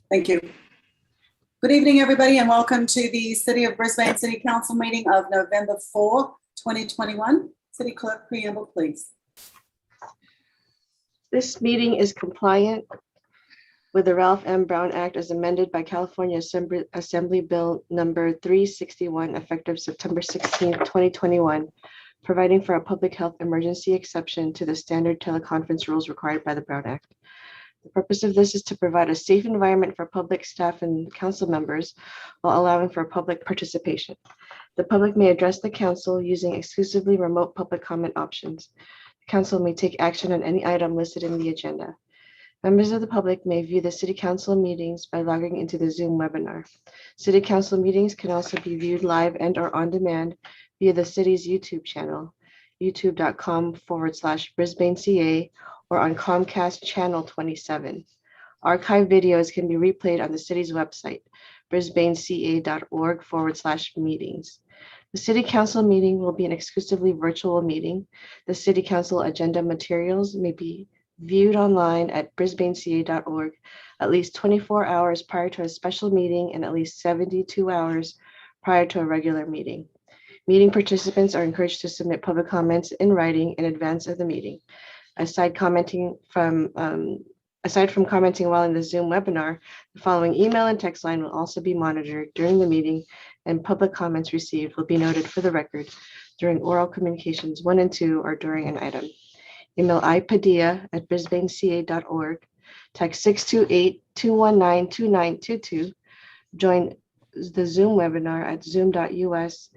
Thank you. Good evening, everybody, and welcome to the City of Brisbane City Council meeting of November 4, 2021. City Clerk, preamble, please. This meeting is compliant with the Ralph M. Brown Act as amended by California Assembly Bill number 361, effective September 16, 2021, providing for a public health emergency exception to the standard teleconference rules required by the Brown Act. The purpose of this is to provide a safe environment for public staff and council members while allowing for public participation. The public may address the council using exclusively remote public comment options. The council may take action on any item listed in the agenda. Members of the public may view the city council meetings by logging into the Zoom webinar. City council meetings can also be viewed live and or on demand via the city's YouTube channel, youtube.com/BrisbaneCA, or on Comcast Channel 27. Archive videos can be replayed on the city's website, brisbaneca.org/meetings. The City Council meeting will be an exclusively virtual meeting. The City Council agenda materials may be viewed online at brisbaneca.org at least 24 hours prior to a special meeting and at least 72 hours prior to a regular meeting. Meeting participants are encouraged to submit public comments in writing in advance of the meeting. Aside from commenting while in the Zoom webinar, the following email and text line will also be monitored during the meeting, and public comments received will be noted for the record during oral communications 1 and 2 or during an item. Email ipadilla@brisbaneca.org, text 628-219-2922, join the Zoom webinar at zoom.us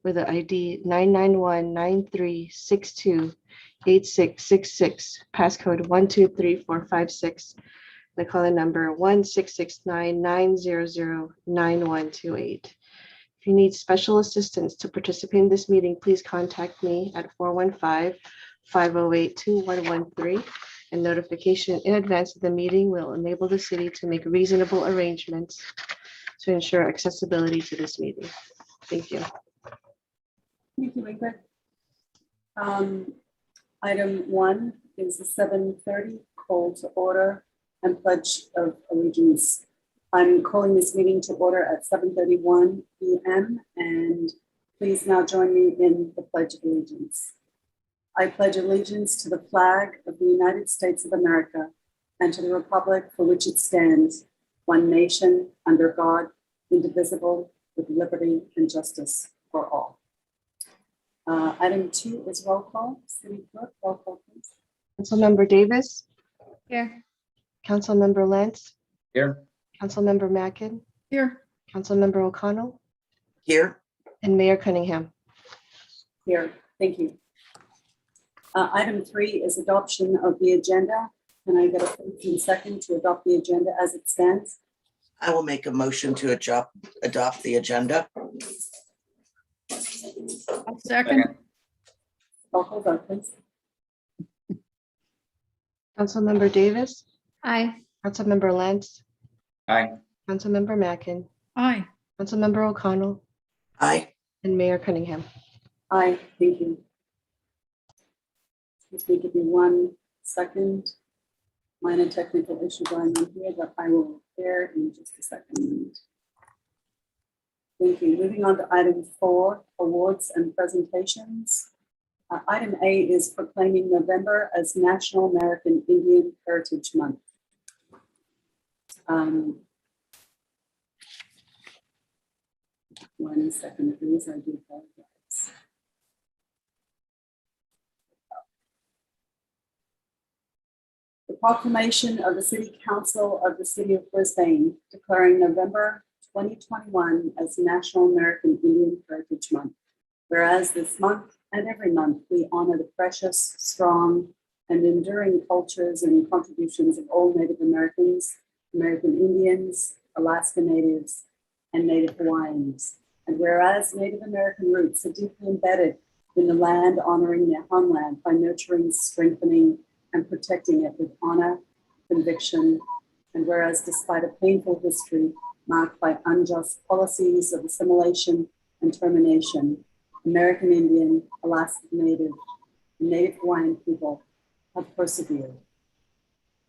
with the ID 991-9362-8666, passcode 123456, the call-in number 1-669-900-9128. If you need special assistance to participate in this meeting, please contact me at 415-508-2113, and notification in advance of the meeting will enable the city to make reasonable arrangements to ensure accessibility to this meeting. Thank you. Thank you, Ingrid. Item 1 is the 7:30 call to order and pledge of allegiance. I'm calling this meeting to order at 7:31 p.m. and please now join me in the Pledge of Allegiance. I pledge allegiance to the flag of the United States of America and to the republic for which it stands, one nation, under God, indivisible, with liberty and justice for all. Item 2 is roll call. City Clerk, roll call, please. Councilmember Davis. Here. Councilmember Lentz. Here. Councilmember Mackin. Here. Councilmember O'Connell. Here. And Mayor Cunningham. Here, thank you. Item 3 is adoption of the agenda. Can I get a first and second to adopt the agenda as it stands? I will make a motion to adopt the agenda. Second. Roll call vote, please. Councilmember Davis. Aye. Councilmember Lentz. Aye. Councilmember Mackin. Aye. Councilmember O'Connell. Aye. And Mayor Cunningham. Aye, thank you. Excuse me, give me 1 second. Minor technical issue going on here that I will repair in just a second. Thank you. Moving on to item 4, awards and presentations. Item A is proclaiming November as National American Indian Heritage Month. 1 second, please. I do apologize. The proclamation of the City Council of the City of Brisbane declaring November 2021 as National American Indian Heritage Month. Whereas this month and every month we honor the precious, strong, and enduring cultures and contributions of all Native Americans, American Indians, Alaska Natives, and Native Hawaiians. And whereas Native American roots are deeply embedded in the land, honoring their homeland by nurturing, strengthening, and protecting it with honor, conviction, and whereas despite a painful history marked by unjust policies of assimilation and termination, American Indian, Alaska Native, and Native Hawaiian people have persevered.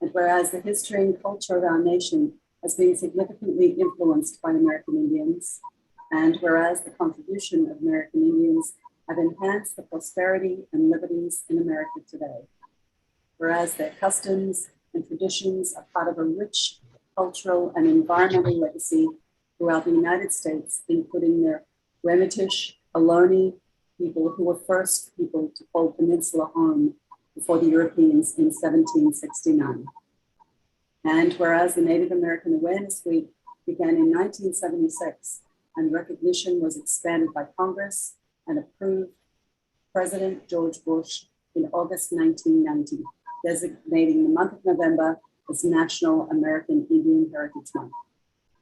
And whereas the history and culture of our nation as being significantly influenced by American Indians, and whereas the contribution of American Indians have enhanced the prosperity and liberties in America today, whereas their customs and traditions are part of a rich cultural and environmental legacy throughout the United States, including their Remitish, Ohlone people who were first people to call Peninsula home before the Europeans in 1769. And whereas the Native American Awareness Week began in 1976 and recognition was expanded by Congress and approved President George Bush in August 1990, designating the month of November as National American Indian Heritage Month.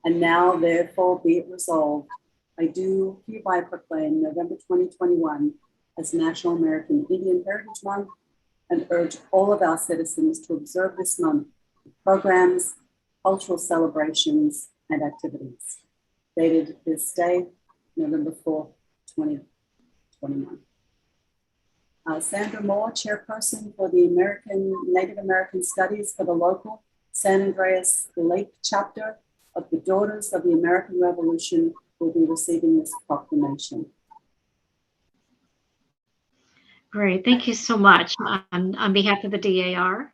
And now, therefore, be it resolved, I do hereby proclaim November 2021 as National American Indian Heritage Month and urge all of our citizens to observe this month with programs, cultural celebrations, and activities. Dated this day, November 4th, 2021. Sandra Moore, Chairperson for the Native American Studies for the local San Andreas Lake Chapter of the Daughters of the American Revolution, will be receiving this proclamation. Great, thank you so much. On behalf of the DAR,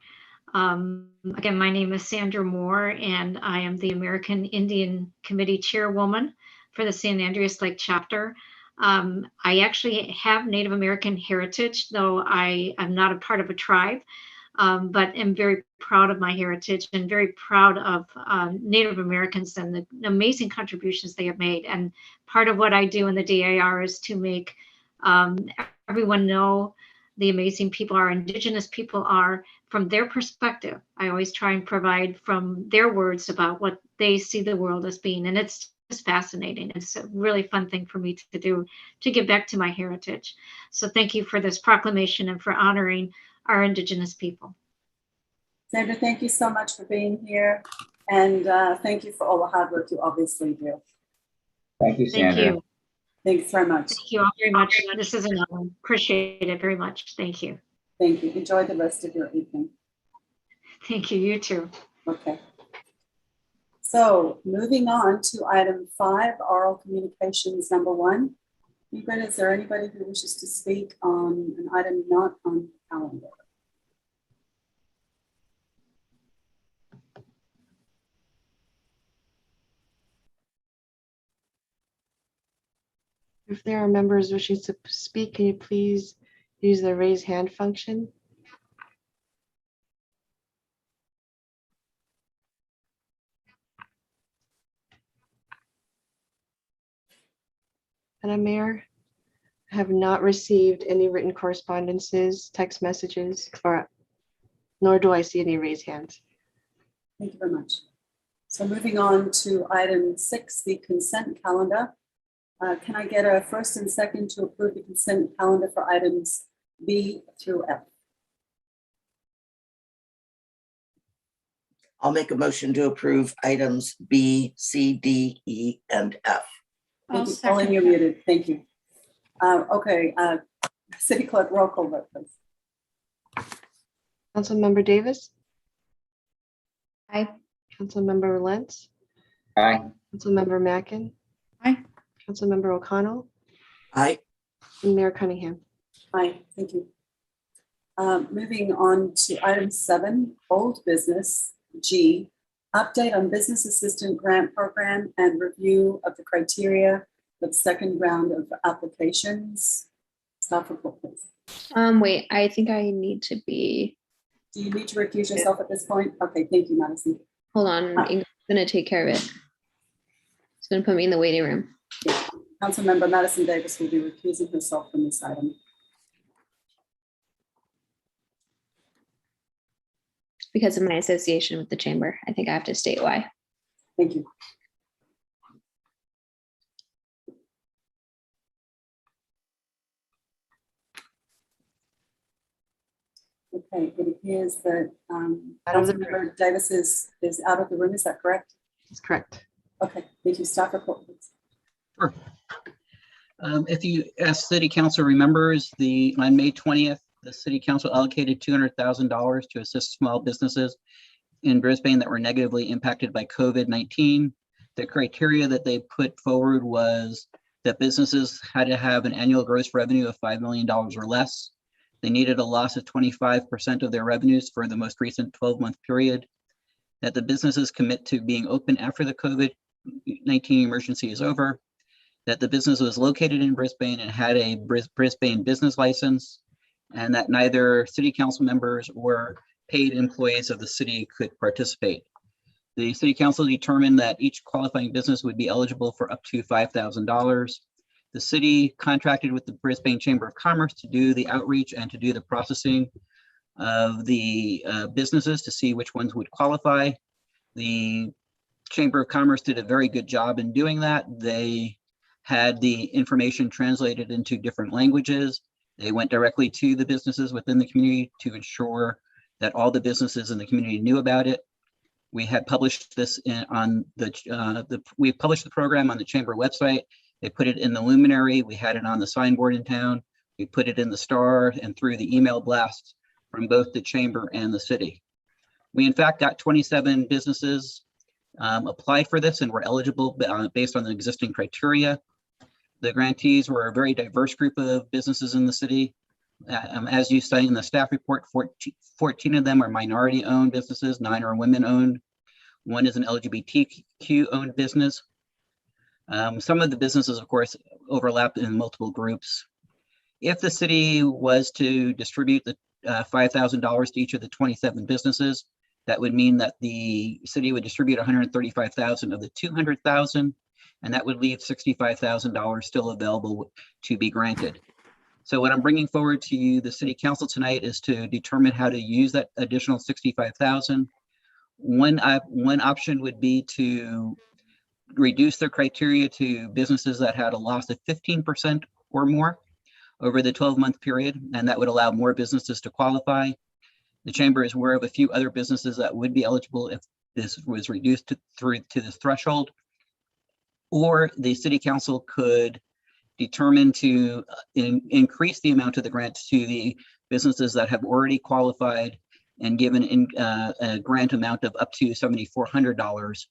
again, my name is Sandra Moore, and I am the American Indian Committee Chairwoman for the San Andreas Lake Chapter. I actually have Native American heritage, though I am not a part of a tribe, but am very proud of my heritage and very proud of Native Americans and the amazing contributions they have made. And part of what I do in the DAR is to make everyone know the amazing people our Indigenous people are from their perspective. I always try and provide from their words about what they see the world as being. And it's just fascinating. It's a really fun thing for me to do, to give back to my heritage. So thank you for this proclamation and for honoring our Indigenous people. Sandra, thank you so much for being here. And thank you for all the hard work you obviously do. Thank you, Thank Sandra. you. Thanks very much. Thank you all very much. This is an honor. Appreciate it very much. Thank you. Thank you. Enjoy the rest of your evening. Thank you. You too. Okay. So moving on to item 5, oral communications number 1. Ingrid, is there anybody who wishes to speak on an item not on the calendar? If there are members wishing to speak, can you please use the raise hand function? Madam Mayor, I have not received any written correspondences, text messages, nor do I see any raised hands. Thank you very much. So moving on to item 6, the consent calendar. Can I get a first and second to approve the consent calendar for items B through F? I'll make a motion to approve items B, C, D, E, and F. I'll Thank you. Pauline, second you're that. muted. Thank you. Okay, City Clerk, roll call vote, please. Councilmember Davis, Aye. Councilmember Lentz, Aye. Councilmember Mackin, Aye. Councilmember O'Connell, Aye. and Mayor Cunningham. Aye, thank you. Moving on to item 7, old business, G, update on business assistant grant program and review of the criteria for the second round of applications. Staff report, please. Wait, I think I need to be, Do you need to recuse yourself at this point? Okay, thank you, Madison. hold on, Ingrid's gonna take care of it. It's gonna put me in the waiting room. Councilmember Madison Davis will be recusing herself from this item. Because of my association with the chamber. I think I have to state why. Thank you. Okay, it appears that Out of the room. Councilmember Davis is out of the room. Is that correct? That's correct. Okay, thank you. Staff report, please. Sure. If you, as City Council remembers, on May 20th, the City Council allocated $200,000 to assist small businesses in Brisbane that were negatively impacted by COVID-19. The criteria that they put forward was that businesses had to have an annual gross revenue of $5 million or less. They needed a loss of 25% of their revenues for the most recent 12-month period, that the businesses commit to being open after the COVID-19 emergency is over, that the business was located in Brisbane and had a Brisbane business license, and that neither city council members or paid employees of the city could participate. The city council determined that each qualifying business would be eligible for up to $5,000. The city contracted with the Brisbane Chamber of Commerce to do the outreach and to do the processing of the businesses to see which ones would qualify. The Chamber of Commerce did a very good job in doing that. They had the information translated into different languages. They went directly to the businesses within the community to ensure that all the businesses in the community knew about it. We had published this we published the program on the Chamber website. They put it in the luminary. We had it on the signboard in town. We put it in the Star and through the email blasts from both the Chamber and the city. We in fact got 27 businesses applied for this and were eligible based on the existing criteria. The grantees were a very diverse group of businesses in the city. As you say in the staff report, 14 of them are minority-owned businesses, 9 are women-owned. 1 is an LGBTQ-owned business. Some of the businesses, of course, overlap in multiple groups. If the city was to distribute the $5,000 to each of the 27 businesses, that would mean that the city would distribute $135,000 of the $200,000, and that would leave $65,000 still available to be granted. So what I'm bringing forward to you, the city council tonight, is to determine how to use that additional $65,000. One option would be to reduce the criteria to businesses that had a loss of 15% or more over the 12-month period, and that would allow more businesses to qualify. The chamber is aware of a few other businesses that would be eligible if this was reduced to this threshold, or the city council could determine to increase the amount of the grant to the businesses that have already qualified and given a grant amount of up to $7,400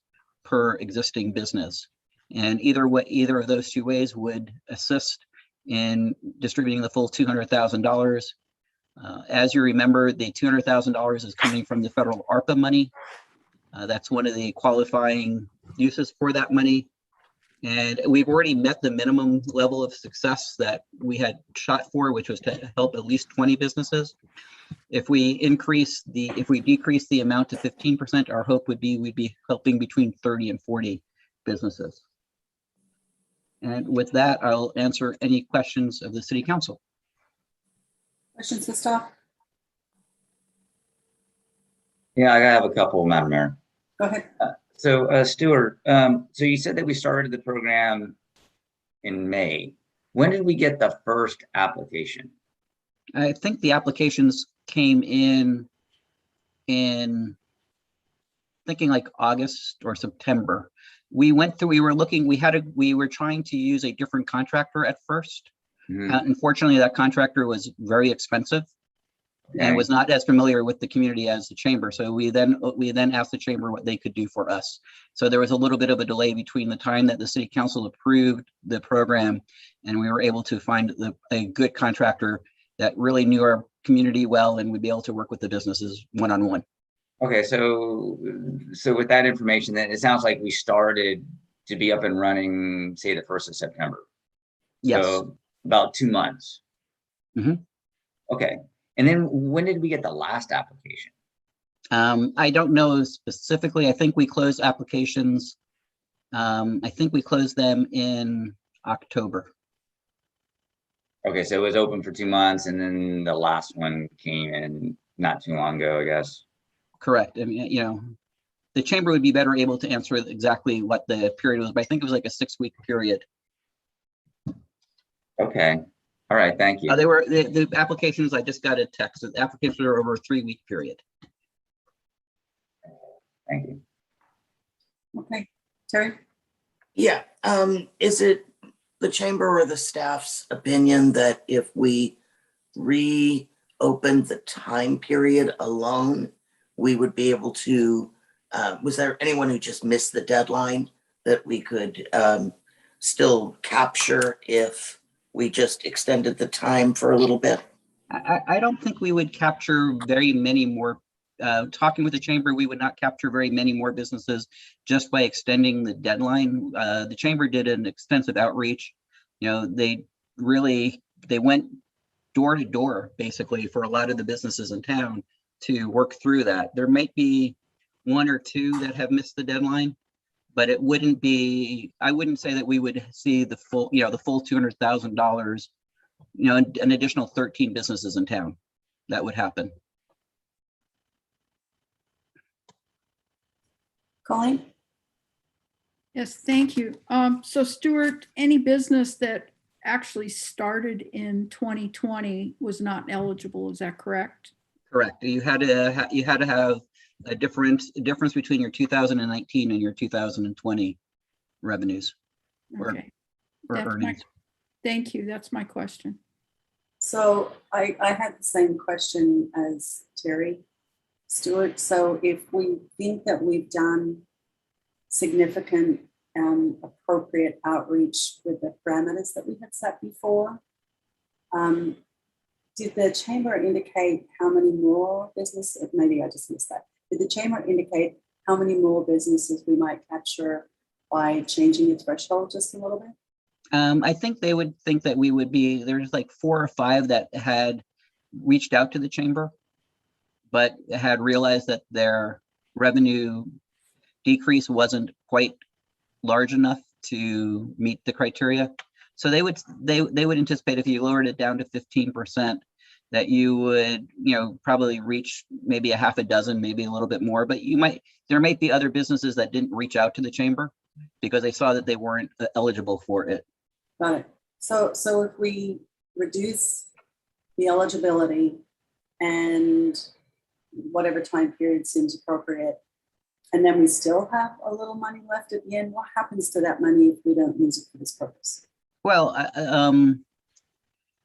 per existing business. And either of those two ways would assist in distributing the full $200,000. As you remember, the $200,000 is coming from the federal ARPA money. That's one of the qualifying uses for that money. And we've already met the minimum level of success that we had shot for, which was to help at least 20 businesses. If we decrease the amount to 15%, our hope would be we'd be helping between 30 and 40 businesses. And with that, I'll answer any questions of the city council. Questions for staff? Yeah, I have a couple, Madam Mayor. Go ahead. So Stuart, so you said that we started the program in May. When did we get the first application? I think the applications came in thinking like August or September. We went through, we were trying to use a different contractor at first. Unfortunately, that contractor was very expensive and was not as familiar with the community as the chamber. So we then asked the chamber what they could do for us. So there was a little bit of a delay between the time that the city council approved the program and we were able to find a good contractor that really knew our community well and would be able to work with the businesses one-on-one. Okay, so with that information, then it sounds like we started to be up and running, say, the 1st of September. Yes. So about 2 months. Okay. And then when did we get the last application? I don't know specifically. I think we closed applications. I think we closed them in October. Okay, so it was open for 2 months and then the last one came in not too long ago, I guess. Correct. I mean, the chamber would be better able to answer exactly what the period was, but I think it was like a 6-week period. Okay. All right. Thank you. They were the applications. I just got a text. The applications are over a 3-week period. Thank you. Okay, Terry? Yeah, is it the chamber or the staff's opinion that if we reopened the time period alone, we would be able to, was there anyone who just missed the deadline that we could still capture if we just extended the time for a little bit? I don't think we would capture very many more. Talking with the chamber, we would not capture very many more businesses just by extending the deadline. The chamber did an extensive outreach. They went door to door basically for a lot of the businesses in town to work through that. There might be one or two that have missed the deadline, but it wouldn't be, I wouldn't say that we would see the full $200,000, an additional 13 businesses in town. That would happen. Colleen? Yes, thank you. So Stuart, any business that actually started in 2020 was not eligible, is that correct? Correct. You had to have a difference between your 2019 and your 2020 revenues or Okay, earnings. thank you. That's my question. So I had the same question as Terry. Stuart, so if we think that we've done significant appropriate outreach with the parameters that we had set before, did the chamber indicate how many more businesses, maybe I just missed that. Did the chamber indicate how many more businesses we might capture by changing the threshold just a little bit? I think they would think that we would be, there's like 4 or 5 that had reached out to the chamber, but had realized that their revenue decrease wasn't quite large enough to meet the criteria. So they would anticipate if you lowered it down to 15%, that you would, probably reach maybe a half a dozen, maybe a little bit more, but there might be other businesses that didn't reach out to the chamber because they saw that they weren't eligible for it. Got it. So if we reduce the eligibility and whatever time period seems appropriate, and then we still have a little money left at the end, what happens to that money if we don't use it for this purpose? Well,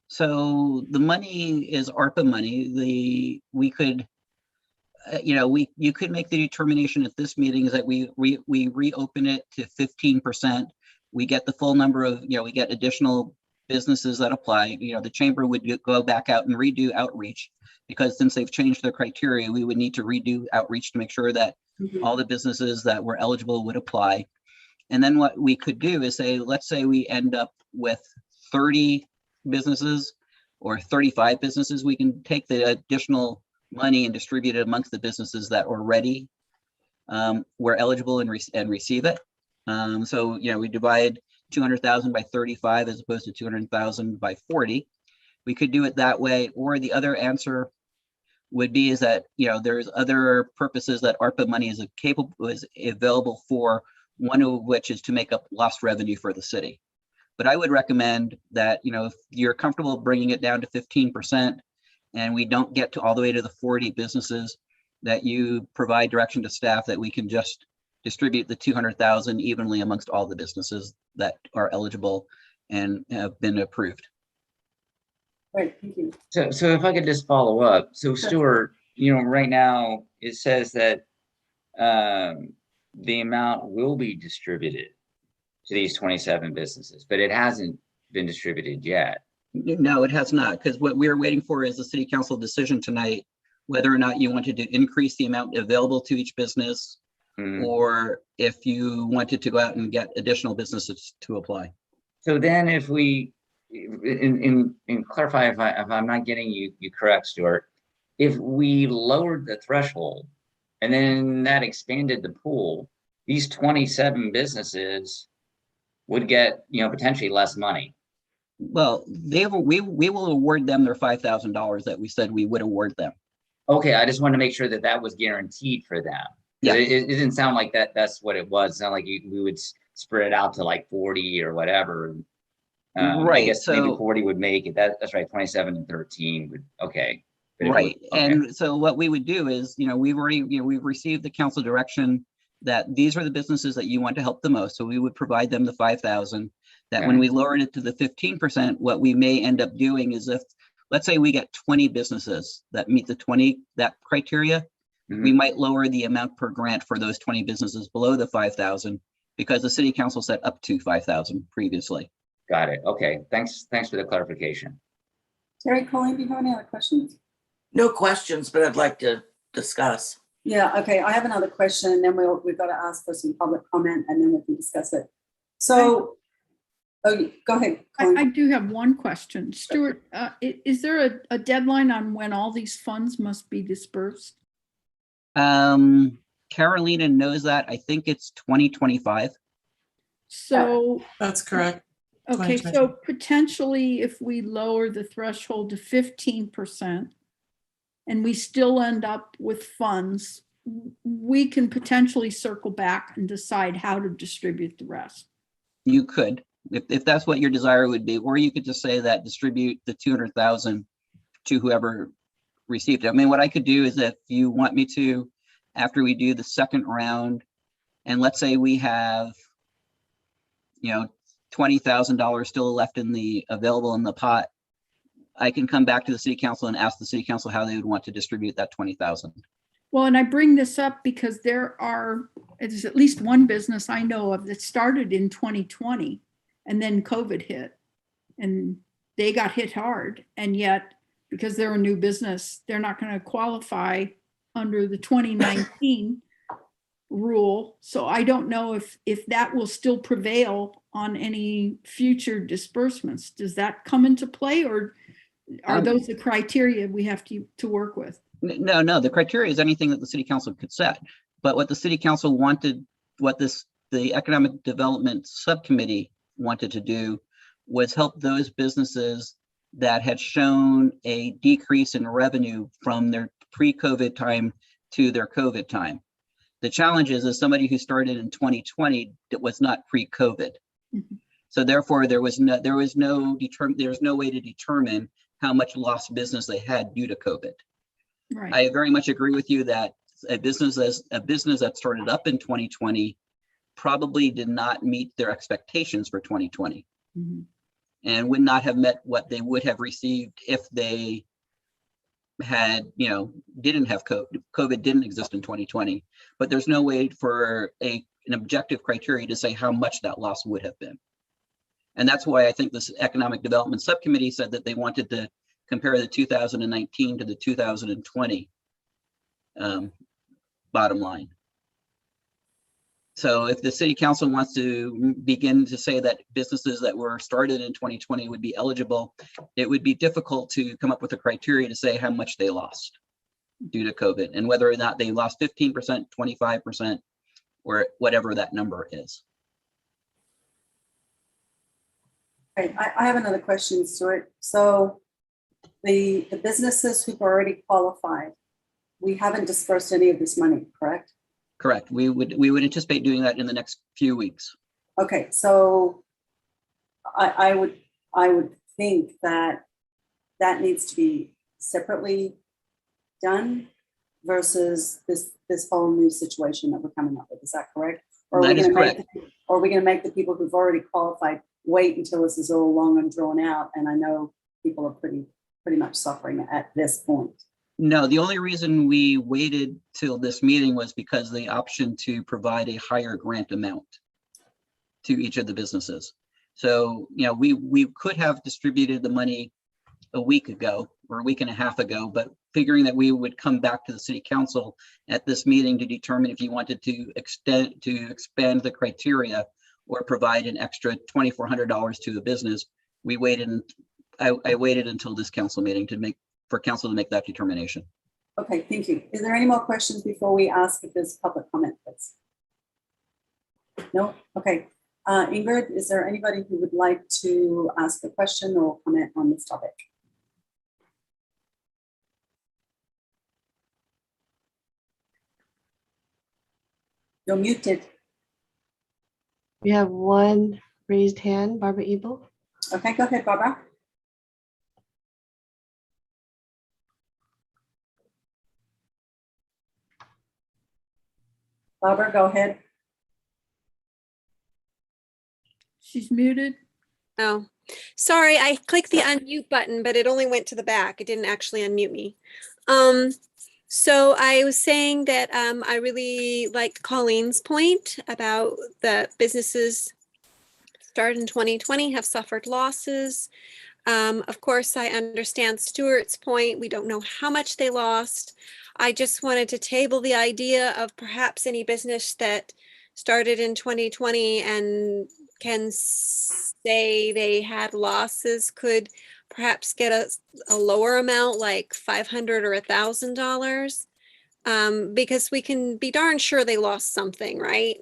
so the money is ARPA money. We could, you could make the determination at this meeting is that we reopen it to 15%. We get the full number of, we get additional businesses that apply. The chamber would go back out and redo outreach because since they've changed their criteria, we would need to redo outreach to make sure that all the businesses that were eligible would apply. And then what we could do is say, let's say we end up with 30 businesses or 35 businesses, we can take the additional money and distribute it amongst the businesses that already were eligible and receive it. So, we divide 200,000 by 35 as opposed to 200,000 by 40. We could do it that way. Or the other answer would be is that, there's other purposes that ARPA money is available for, one of which is to make up lost revenue for the city. But I would recommend that, if you're comfortable bringing it down to 15% and we don't get to all the way to the 40 businesses, that you provide direction to staff that we can just distribute the 200,000 evenly amongst all the businesses that are eligible and have been approved. Right, thank you. So if I could just follow up. So Stuart, right now it says that the amount will be distributed to these 27 businesses, but it hasn't been distributed yet. No, it has not, because what we're waiting for is the city council decision tonight, whether or not you wanted to increase the amount available to each business, or if you wanted to go out and get additional businesses to apply. So then if we, and clarify if I'm not getting you correct, Stuart, if we lowered the threshold and then that expanded the pool, these 27 businesses would get, potentially less money. Well, we will award them their $5,000 that we said we would award them. Okay, I just wanted to make sure that that was guaranteed for them. Yeah. It didn't sound like that's what it was. It sounded like we would spread it out to like 40 or whatever. Right. I guess so, maybe 40 would make it. That's right. 27 and 13 would, okay. Right. And so what we would do is, we've received the council direction that these are the businesses that you want to help the most. So we would provide them the 5,000. That when we lowered it to the 15%, what we may end up doing is if, let's say we get 20 businesses that meet that criteria, we might lower the amount per grant for those 20 businesses below the 5,000 because the city council said up to 5,000 previously. Got it. Okay, thanks for the clarification. Terry, Colleen, do you have any other questions? No questions, but I'd like to discuss. Yeah, okay, I have another question, and then we've got to ask for some public comment, and then we can discuss it. So, oh, go ahead, Colleen. I do have one question. Stuart, is there a deadline on when all these funds must be dispersed? Carolina knows that. I think it's 2025. So, That's correct. okay, 2020. so potentially if we lower the threshold to 15% and we still end up with funds, we can potentially circle back and decide how to distribute the rest. You could, if that's what your desire would be, or you could just say that distribute the 200,000 to whoever received it. I mean, what I could do is if you want me to, after we do the second round, and let's say we have, $20,000 still left in the available in the pot, I can come back to the city council and ask the city council how they would want to distribute that 20,000. Well, and I bring this up because there's at least one business I know of that started in 2020 and then COVID hit and they got hit hard. And yet, because they're a new business, they're not going to qualify under the 2019 rule. So I don't know if that will still prevail on any future disbursements. Does that come into play, or are those the criteria we have to work with? No, the criteria is anything that the city council could set. But what the city council wanted, the Economic Development Subcommittee wanted to do was help those businesses that had shown a decrease in revenue from their pre-COVID time to their COVID time. The challenge is, as somebody who started in 2020, it was not pre-COVID. Mhm. So therefore, there was no way to determine how much lost business they had due to COVID. Right. I very much agree with you that a business that started up in 2020 probably did not meet their expectations for 2020 Mhm. and would not have met what they would have received if they had, didn't have COVID. COVID didn't exist in 2020, but there's no way for an objective criteria to say how much that loss would have been. And that's why I think this Economic Development Subcommittee said that they wanted to compare the 2019 to the 2020 bottom line. So if the city council wants to begin to say that businesses that were started in 2020 would be eligible, it would be difficult to come up with a criteria to say how much they lost due to COVID and whether or not they lost 15%, 25%, or whatever that number is. Okay, I have another question, Stuart. So the businesses who've already qualified, we haven't dispersed any of this money, correct? Correct. We would anticipate doing that in the next few weeks. Okay, so I would think that needs to be separately done versus this whole new situation that we're coming up with. Is that correct? Or That is correct. Or are we going to make the people who've already qualified wait until this is all long and drawn out? And I know people are pretty much suffering at this point. No, the only reason we waited till this meeting was because the option to provide a higher grant amount to each of the businesses. So, we could have distributed the money a week ago or a week and a half ago, but figuring that we would come back to the city council at this meeting to determine if you wanted to expand the criteria or provide an extra $2,400 to the business, we waited. I waited until this council meeting for council to make that determination. Okay, thank you. Is there any more questions before we ask if there's public comment, please? No? Okay. Ingrid, is there anybody who would like to ask a question or comment on this topic? You're muted. We have one raised hand, Barbara Ebel. Okay, go ahead, Barbara. Barbara, go ahead. She's muted. Oh, sorry, I clicked the unmute button, but it only went to the back. It didn't actually unmute me. So I was saying that I really liked Colleen's point about the businesses started in 2020 have suffered losses. Of course, I understand Stuart's point. We don't know how much they lost. I just wanted to table the idea of perhaps any business that started in 2020 and can say they had losses could perhaps get a lower amount, like $500 or $1,000, because we can be darn sure they lost something, right?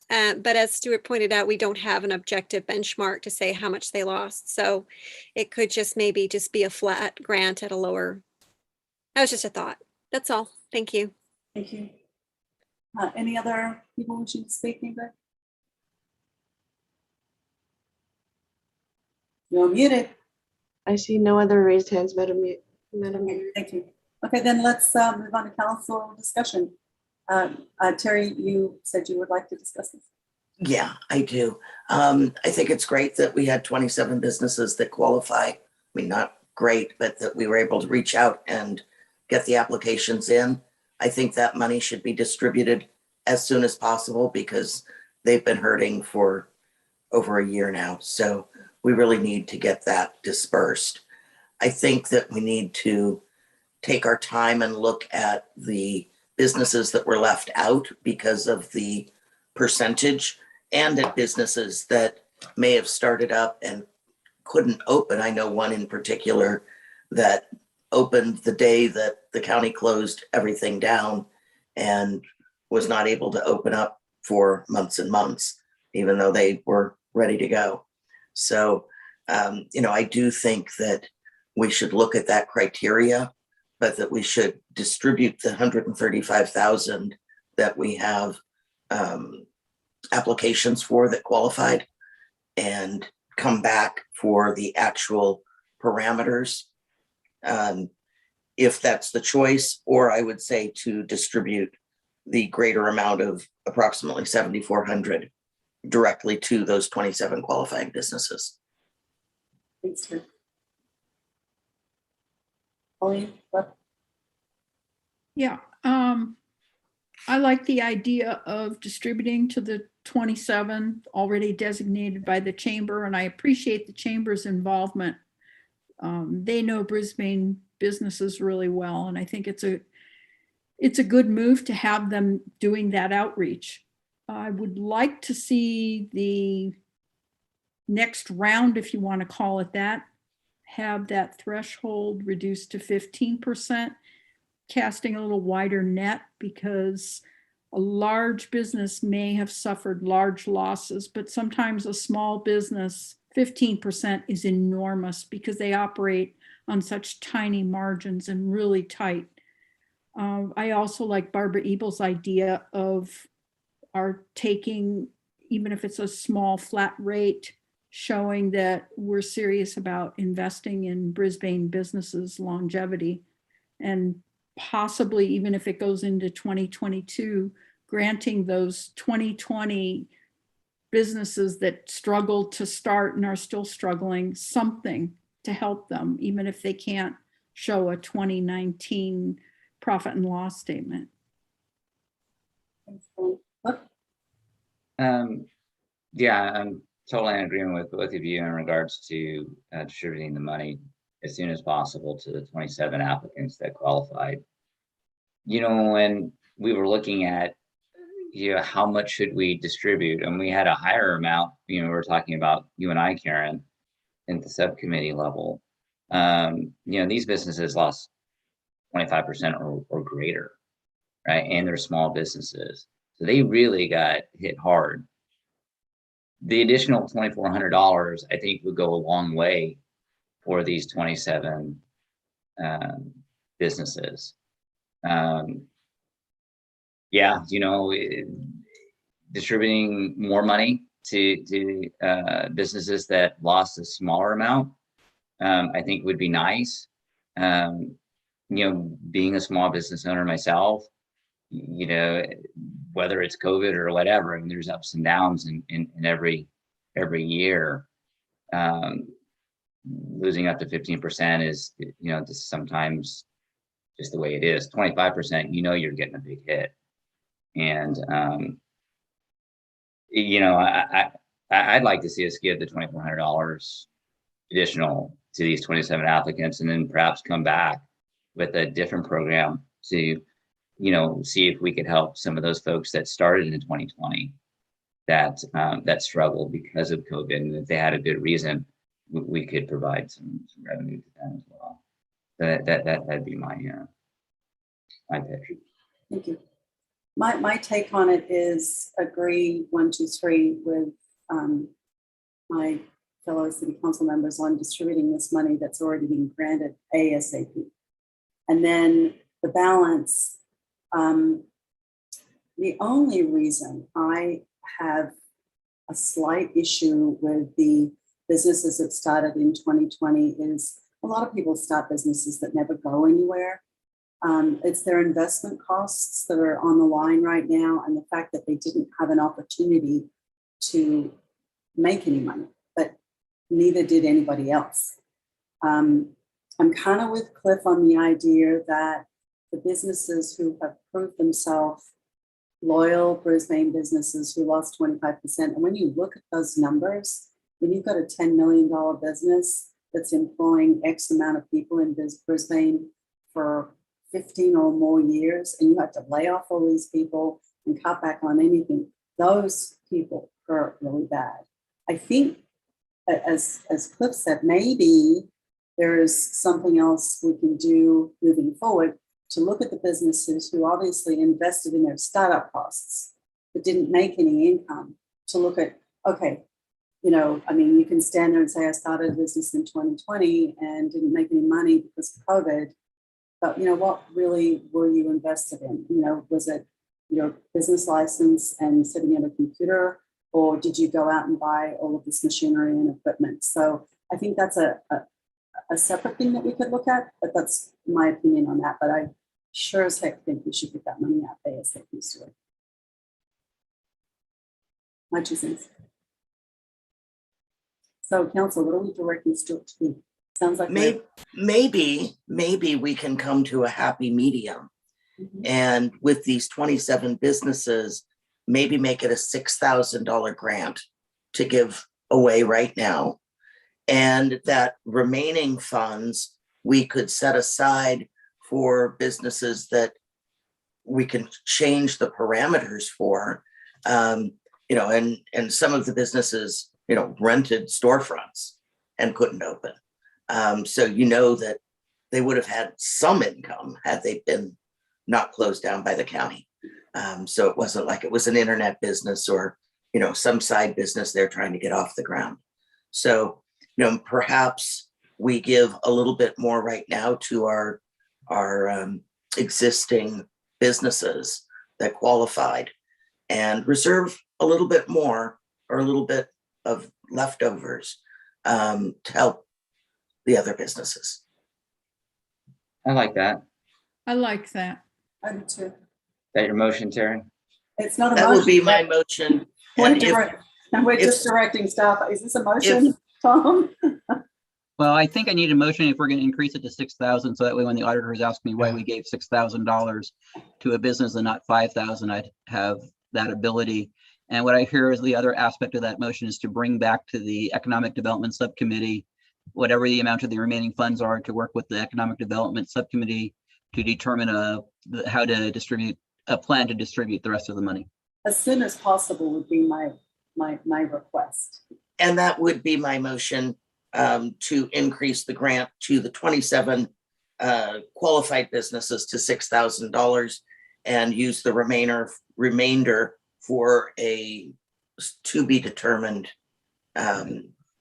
But as Stuart pointed out, we don't have an objective benchmark to say how much they lost. So it could just maybe just be a flat grant at a lower. That was just a thought. That's all. Thank you. Thank you. Any other people wishing to speak, Ingrid? You're muted. I see no other raised hands, Madam Madam Okay, Mayor. thank you. Okay, then let's move on to council discussion. Terry, you said you would like to discuss this. Yeah, I do. I think it's great that we had 27 businesses that qualify. I mean, not great, but that we were able to reach out and get the applications in. I think that money should be distributed as soon as possible because they've been hurting for over a year now. So we really need to get that dispersed. I think that we need to take our time and look at the businesses that were left out because of the percentage, and at businesses that may have started up and couldn't open. I know one in particular that opened the day that the county closed everything down and was not able to open up for months and months, even though they were ready to go. So, I do think that we should look at that criteria, but that we should distribute the 135,000 that we have applications for that qualified and come back for the actual parameters. If that's the choice, or I would say to distribute the greater amount of approximately 7,400 directly to those 27 qualifying businesses. Thanks, Terry. Colleen, what? Yeah, I like the idea of distributing to the 27 already designated by the chamber, and I appreciate the chamber's involvement. They know Brisbane businesses really well, and I think it's a good move to have them doing that outreach. I would like to see the next round, if you want to call it that, have that threshold reduced to 15%, casting a little wider net, because a large business may have suffered large losses, but sometimes a small business, 15% is enormous because they operate on such tiny margins and really tight. I also like Barbara Ebel's idea of our taking, even if it's a small flat rate, showing that we're serious about investing in Brisbane businesses' longevity, and possibly even if it goes into 2022, granting those 2020 businesses that struggled to start and are still struggling something to help them, even if they can't show a 2019 profit and loss statement. Thanks, Colleen. What? Yeah, I'm totally in agreement with both of you in regards to distributing the money as soon as possible to the 27 applicants that qualified. When we were looking at, how much should we distribute, and we had a higher amount, we were talking about you and I, Karen, at the subcommittee level. These businesses lost 25% or greater, right? And they're small businesses. So they really got hit hard. The additional $2,400, I think, would go a long way for these 27 businesses. Distributing more money to businesses that lost a smaller amount, I think would be nice. Being a small business owner myself, whether it's COVID or whatever, and there's ups and downs in every year. Losing up to 15% is, just sometimes just the way it is. 25%, you know, you're getting a big hit. And, you know, I'd like to see us give the $2,400 additional to these 27 applicants, and then perhaps come back with a different program to, you know, see if we could help some of those folks that started in 2020 that that struggled because of COVID, and if they had a good reason, we could provide some revenue to them as well. So that'd be my my pitch. Thank you. My take on it is agree 1, 2, 3 with my fellow city council members on distributing this money that's already been granted ASAP. And then the balance, the only reason I have a slight issue with the businesses that started in 2020 is a lot of people start businesses that never go anywhere. It's their investment costs that are on the line right now, and the fact that they didn't have an opportunity to make any money, but neither did anybody else. I'm kind of with Cliff on the idea that the businesses who have proved themselves loyal Brisbane businesses who lost 25%, and when you look at those numbers, when you've got a $10 million business that's employing X amount of people in Brisbane for 15 or more years, and you have to lay off all these people and cut back on anything, those people hurt really bad. I think, as Cliff said, maybe there's something else we can do moving forward to look at the businesses who obviously invested in their startup costs but didn't make any income, to look at, okay, you know, I mean, you can stand there and say, I started a business in 2020 and didn't make any money because of COVID. But, you know, what really were you invested in? You know, was it your business license and sitting at a computer, or did you go out and buy all of this machinery and equipment? So I think that's a separate thing that we could look at, but that's my opinion on that. But I sure as heck think we should get that money out ASAP. My 2 cents. So, council, what are we directing Stuart to do? Sounds like maybe we can come to a happy medium. And with these 27 businesses, maybe make it a $6,000 grant to give away right now. And that remaining funds we could set aside for businesses that we can change the parameters for, you know, and some of the businesses, you know, rented storefronts and couldn't open. So you know that they would have had some income had they been not closed down by the county. So it wasn't like it was an internet business or, you know, some side business they're trying to get off the ground. So, you know, perhaps we give a little bit more right now to our existing businesses that qualified, and reserve a little bit more or a little bit of leftovers to help the other businesses. I like that. I like that. I do too. Is that your motion, Terry? It's not a That motion. would be my motion. We're just directing staff. Is this a motion, Tom? Well, I think I need a motion if we're going to increase it to 6,000. So that way, when the auditors ask me why we gave $6,000 to a business and not 5,000, I'd have that ability. And what I hear is the other aspect of that motion is to bring back to the Economic Development Subcommittee whatever the amount of the remaining funds are, to work with the Economic Development Subcommittee to determine how to distribute a plan to distribute the rest of the money. As soon as possible would be my request. And that would be my motion, to increase the grant to the 27 qualified businesses to $6,000 and use the remainder for a to be determined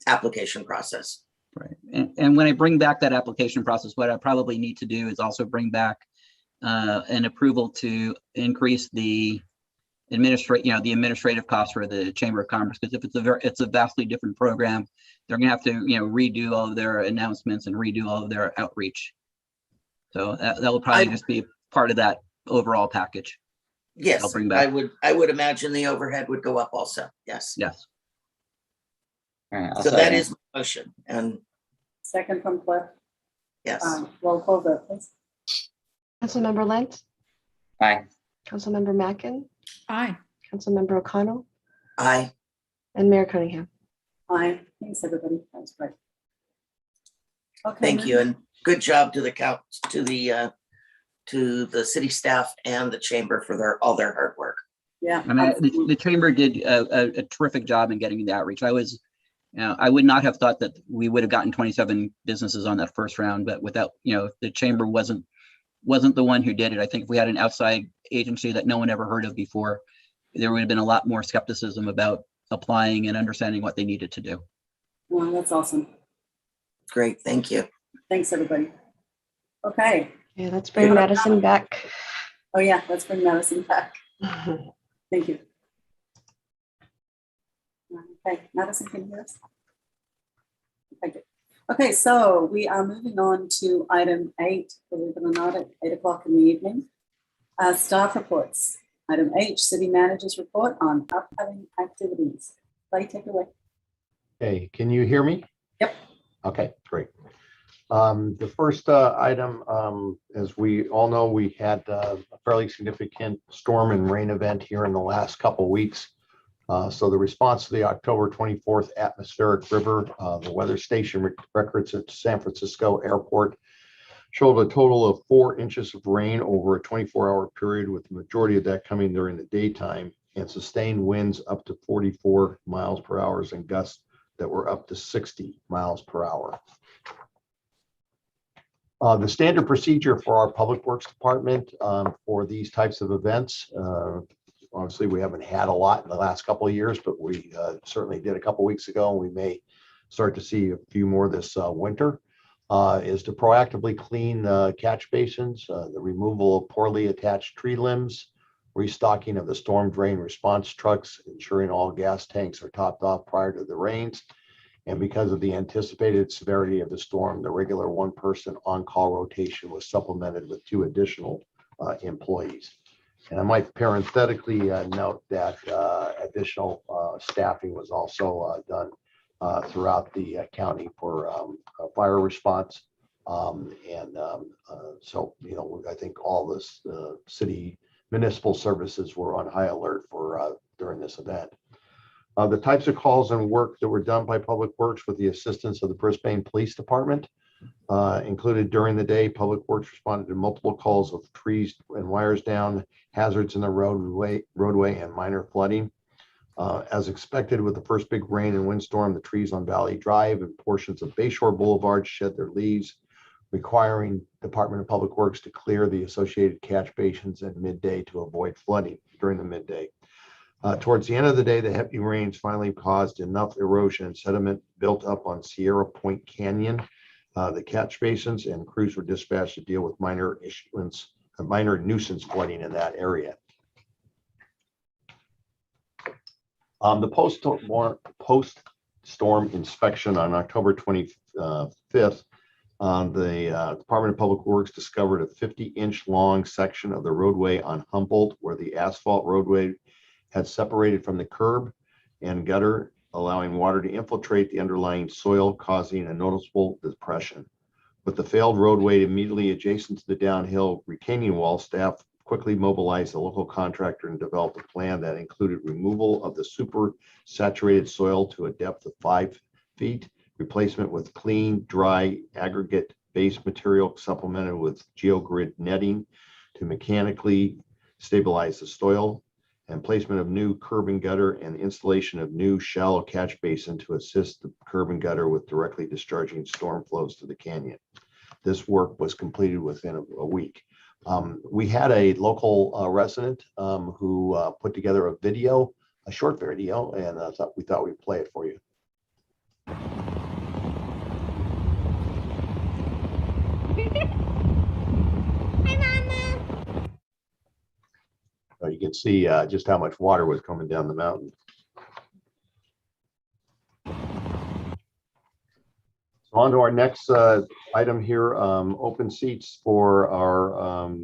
application process. Right. And when I bring back that application process, what I probably need to do is also bring back an approval to increase the administrative costs for the Chamber of Commerce, because if it's a vastly different program, they're going to have to redo all of their announcements and redo all of their outreach. So that will probably just be part of that overall package. Yes, I'll bring back. I would imagine the overhead would go up also. Yes. Yes. All right, So that is my motion. And Second from Cliff. yes. Roll call vote, please. Councilmember Lentz, Aye. Councilmember Mackin, Aye. Councilmember O'Connell, Aye. and Mayor Cunningham. Aye. Thanks, everybody. That was great. Okay. Thank you, and good job to the city staff and the chamber for all their hard work. Yeah. I mean, absolutely. the chamber did a terrific job in getting the outreach. I would not have thought that we would have gotten 27 businesses on that first round, but without, the chamber wasn't the one who did it. I think if we had an outside agency that no one ever heard of before, there would have been a lot more skepticism about applying and understanding what they needed to do. Well, that's awesome. Great, thank you. Thanks, everybody. Okay. Yeah, let's bring Madison back. Oh, yeah, let's bring Madison back. Thank you. Okay, Madison, can you hear us? Okay, good. Okay, so we are moving on to item 8, believe it or not, at 8 o'clock in the evening. Staff reports. Item H, City Manager's Report on upcoming activities. Clay, take it away. Hey, can you hear me? Yep. Okay, great. The first item, as we all know, we had a fairly significant storm and rain event here in the last couple of weeks. So the response to the October 24th atmospheric river, the weather station records at San Francisco Airport showed a total of 4 inches of rain over a 24-hour period, with the majority of that coming during the daytime, and sustained winds up to 44 miles per hour and gusts that were up to 60 miles per hour. The standard procedure for our Public Works Department for these types of events, obviously we haven't had a lot in the last couple of years, but we certainly did a couple of weeks ago, and we may start to see a few more this winter, is to proactively clean catch basins, the removal of poorly attached tree limbs, restocking of the storm drain response trucks, ensuring all gas tanks are topped off prior to the rains. And because of the anticipated severity of the storm, the regular one-person on-call rotation was supplemented with 2 additional employees. And I might parenthetically note that additional staffing was also done throughout the county for fire response. So, I think all this city municipal services were on high alert for during this event. The types of calls and work that were done by Public Works with the assistance of the Brisbane Police Department included during the day. Public Works responded to multiple calls of trees and wires down, hazards in the roadway and minor flooding. As expected, with the first big rain and windstorm, the trees on Valley Drive and portions of Bayshore Boulevard shed their leaves, requiring Department of Public Works to clear the associated catch basins at midday to avoid flooding during the midday. Towards the end of the day, the heavy rains finally caused enough erosion and sediment built up on Sierra Point Canyon, the catch basins, and crews were dispatched to deal with minor nuisance flooding in that area. The post-storm inspection on October 25th, the Department of Public Works discovered a 50-inch long section of the roadway on Humboldt where the asphalt roadway had separated from the curb and gutter, allowing water to infiltrate the underlying soil, causing a noticeable depression. With the failed roadway immediately adjacent to the downhill retaining wall, staff quickly mobilized the local contractor and developed a plan that included removal of the super saturated soil to a depth of 5 feet, replacement with clean, dry, aggregate base material supplemented with geogrid netting to mechanically stabilize the soil, and placement of new curb and gutter and installation of new shallow catch basin to assist the curb and gutter with directly discharging storm flows to the canyon. This work was completed within a week. We had a local resident who put together a short video, and we thought we'd play it for you. So you can see just how much water was coming down the mountain. So on to our next item here, open seats for our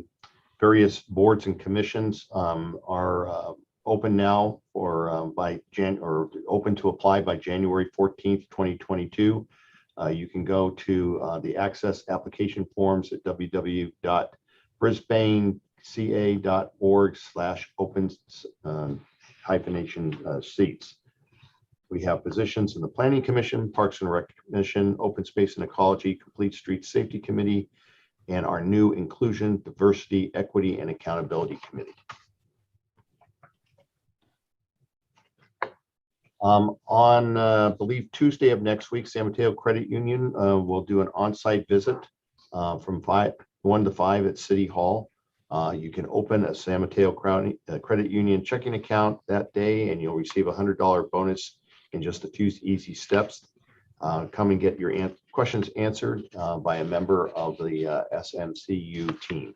various boards and commissions are open now for open to apply by January 14th, 2022. You can go to the access application forms at www.publicworks.gov brisbaneca.org/open hyphenation seats. We have positions in the Planning Commission, Parks and Rec Commission, Open Space and Ecology, Complete Street Safety Committee, and our new Inclusion, Diversity, Equity, and Accountability Committee. On, I believe, Tuesday of next week, San Mateo Credit Union will do an on-site visit from 1 to 5 at City Hall. You can open a San Mateo Credit Union checking account that day, and you'll receive a $100 bonus in just a few easy steps. Come and get your questions answered by a member of the SMCU team.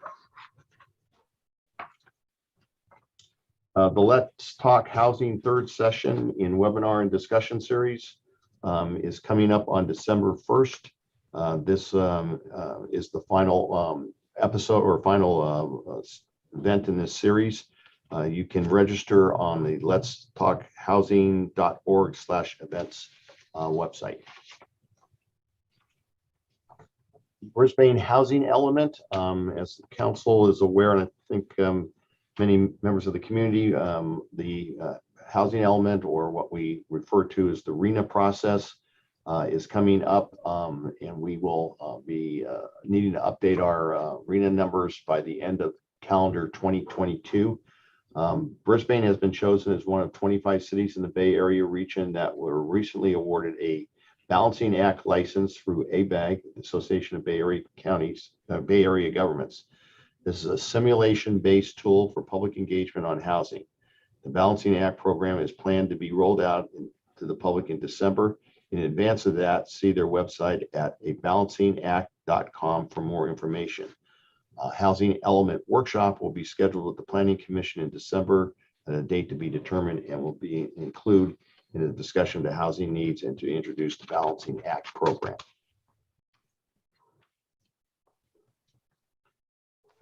The Let's Talk Housing third session in webinar and discussion series is coming up on December 1st. This is the final episode or final event in this series. You can register on the letstalkhousing.org/events website. Brisbane housing element, as the council is aware, and I think many members of the community, the housing element, or what we refer to as the RENA process, is coming up, and we will be needing to update our RENA numbers by the end of calendar 2022. Brisbane has been chosen as one of 25 cities in the Bay Area region that were recently awarded a Balancing Act license through ABAG, Association of Bay Area Counties, Bay Area Governments. This is a simulation-based tool for public engagement on housing. The Balancing Act program is planned to be rolled out to the public in December. In advance of that, see their website at abalancingact.com for more information. Housing element workshop will be scheduled with the Planning Commission in December at a date to be determined, and will be included in the discussion of the housing needs and to introduce the Balancing Act program.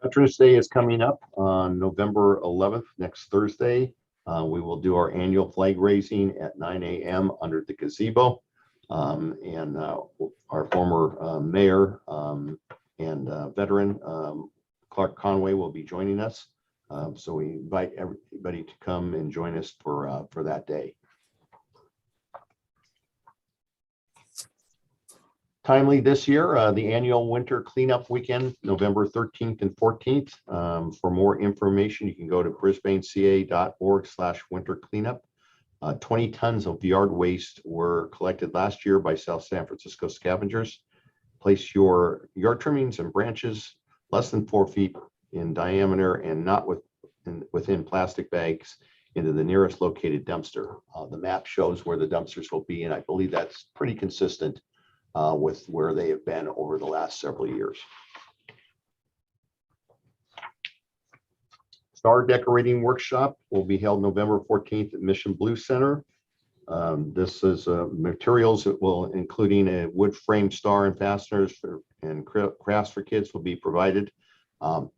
Veterans Day is coming up on November 11th, next Thursday. We will do our annual flag raising at 9 a.m. under the gazebo. And our former mayor and veteran, Clark Conway, will be joining us. So we invite everybody to come and join us for that day. Timely this year, the annual winter cleanup weekend, November 13th and 14th. For more information, you can go to brisbaneca.org/winter cleanup. 20 tons of yard waste were collected last year by South San Francisco scavengers. Place your yard trimmings and branches less than 4 feet in diameter and not within plastic bags into the nearest located dumpster. The map shows where the dumpsters will be, and I believe that's pretty consistent with where they have been over the last several years. Star decorating workshop will be held November 14th at Mission Blue Center. This is materials that will, including a wood frame star and fasteners and crafts for kids, will be provided.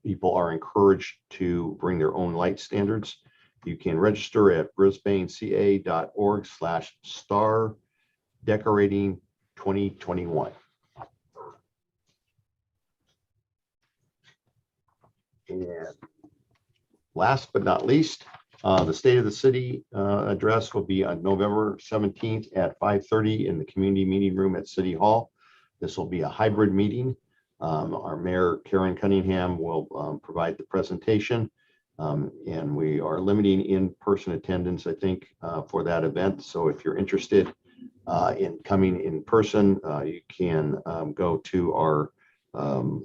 People are encouraged to bring their own light standards. You can register at brisbaneca.org/star decorating 2021. And last but not least, the State of the City address will be on November 17th at 5:30 in the community meeting room at City Hall. This will be a hybrid meeting. Our Mayor Karen Cunningham will provide the presentation, and we are limiting in-person attendance, I think, for that event. So if you're interested in coming in person, you can go to our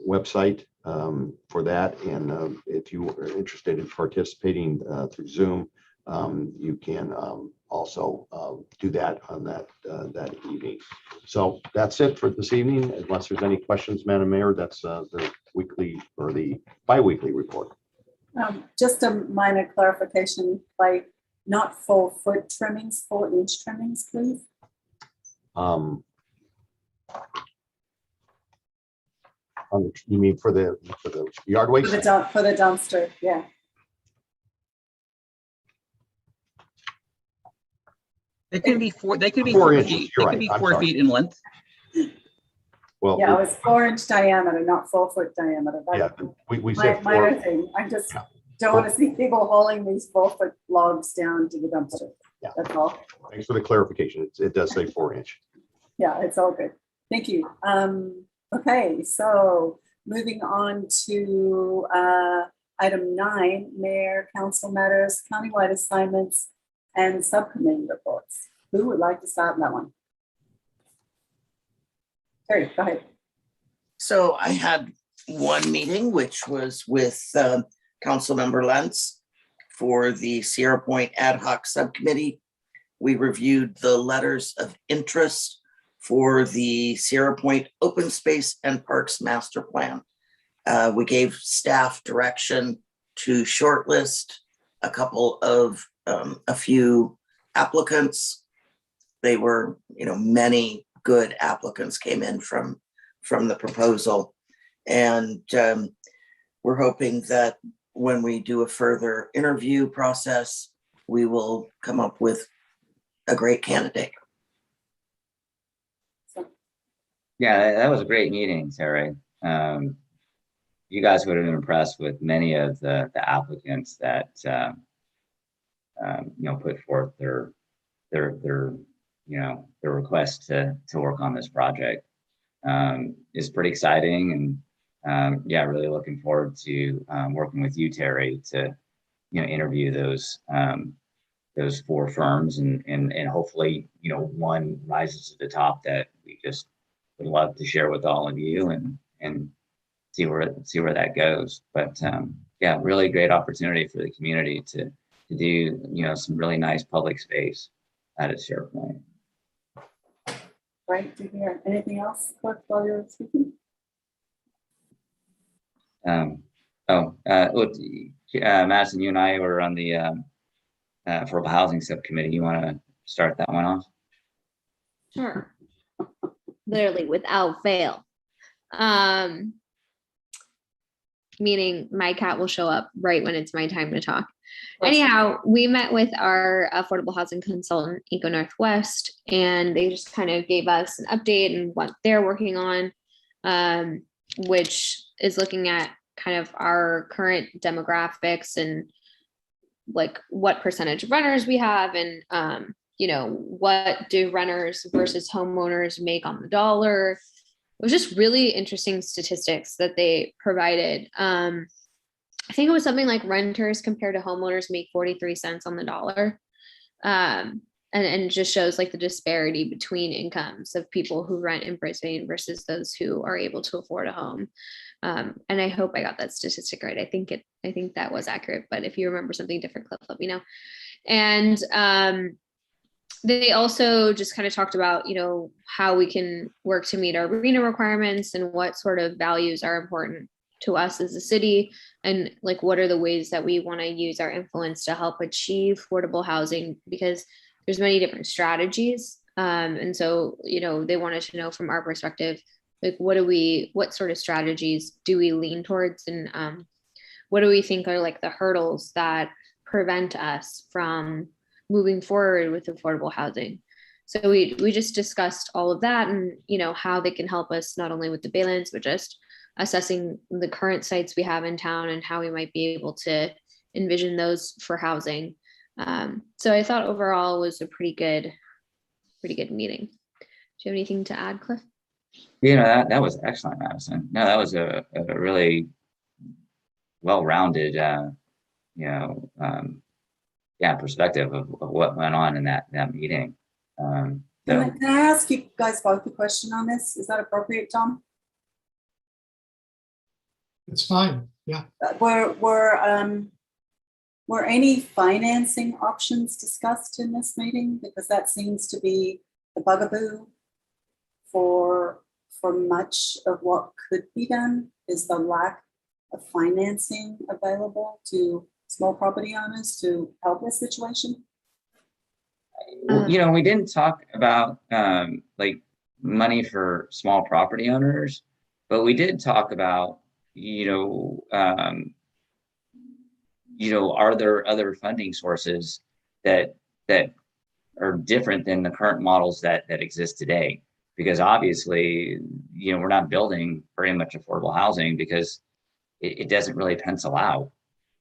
website for that. And if you are interested in participating through Zoom, you can also do that on that evening. So that's it for this evening. Unless there's any questions, Madam Mayor, that's the weekly or the bi-weekly report. Just a minor clarification, by not 4 foot trimmings, 4-inch trimmings, please. You mean for the yard waste? For the dumpster, yeah. They could be 4. They could be 4 4 inches, feet. you're They right. could be I'm 4 sorry. feet in length. Well, Yeah, it was 4-inch diameter, not 4-foot diameter. yeah, That's we said minor 4. thing. I just Yeah. don't want to see people hauling these 4-foot logs down to the dumpster. Yeah. That's all. Thanks for the clarification. It does say 4-inch. Yeah, it's all good. Thank you. Okay, so moving on to item 9, Mayor, Council Matters, Countywide Assignments, and Subcommittee Reports. Who would like to start on that one? Terry, go ahead. So I had one meeting, which was with Councilmember Lentz for the Sierra Point Ad Hoc Subcommittee. We reviewed the letters of interest for the Sierra Point Open Space and Parks Master Plan. We gave staff direction to shortlist a few applicants. They were, many good applicants came in from the proposal. And we're hoping that when we do a further interview process, we will come up with a great candidate. Yeah, that was a great meeting, Terry. You guys would have been impressed with many of the applicants that put forth their request to work on this project. Is pretty exciting, and really looking forward to working with you, Terry, to interview those 4 firms, and hopefully one rises to the top that we just would love to share with all of you and see where that goes. But really great opportunity for the community to do some really nice public space at its Sierra Point. Right to hear. Anything else, Cliff, while you're speaking? Madison, you and I were on the Affordable Housing Subcommittee. You want to start that one off? Sure. Literally without fail. Meaning my cat will show up right when it's my time to talk. Anyhow, we met with our affordable housing consultant, Eco Northwest, and they just kind of gave us an update and what they're working on, which is looking at kind of our current demographics and like what percentage of renters we have, and what do renters versus homeowners make on the dollar. It was just really interesting statistics that they provided. I think it was something like renters compared to homeowners make 43 cents on the dollar. And just shows like the disparity between incomes of people who rent in Brisbane versus those who are able to afford a home. And I hope I got that statistic right. I think that was accurate, but if you remember something different, Cliff, let me know. And they also just kind of talked about, how we can work to meet our arena requirements and what sort of values are important to us as a city, and like what are the ways that we want to use our influence to help achieve affordable housing, because there's many different strategies. And so, they wanted to know from our perspective, like what sort of strategies do we lean towards, and what do we think are like the hurdles that prevent us from moving forward with affordable housing. So we just discussed all of that, and how they can help us not only with the Baylands, but just assessing the current sites we have in town and how we might be able to envision those for housing. So I thought overall it was a pretty good meeting. Do you have anything to add, Cliff? That was excellent, Madison. No, that was a really well-rounded perspective of what went on in that meeting. Can I ask you guys both a question on this? Is that appropriate, Tom? It's fine. Yeah. Were any financing options discussed in this meeting? Because that seems to be the bugaboo for much of what could be done, is the lack of financing available to small property owners to help this situation. We didn't talk about like money for small property owners, but we did talk about are there other funding sources that are different than the current models that exist today? because obviously, we're not building very much affordable housing because it doesn't really pencil out.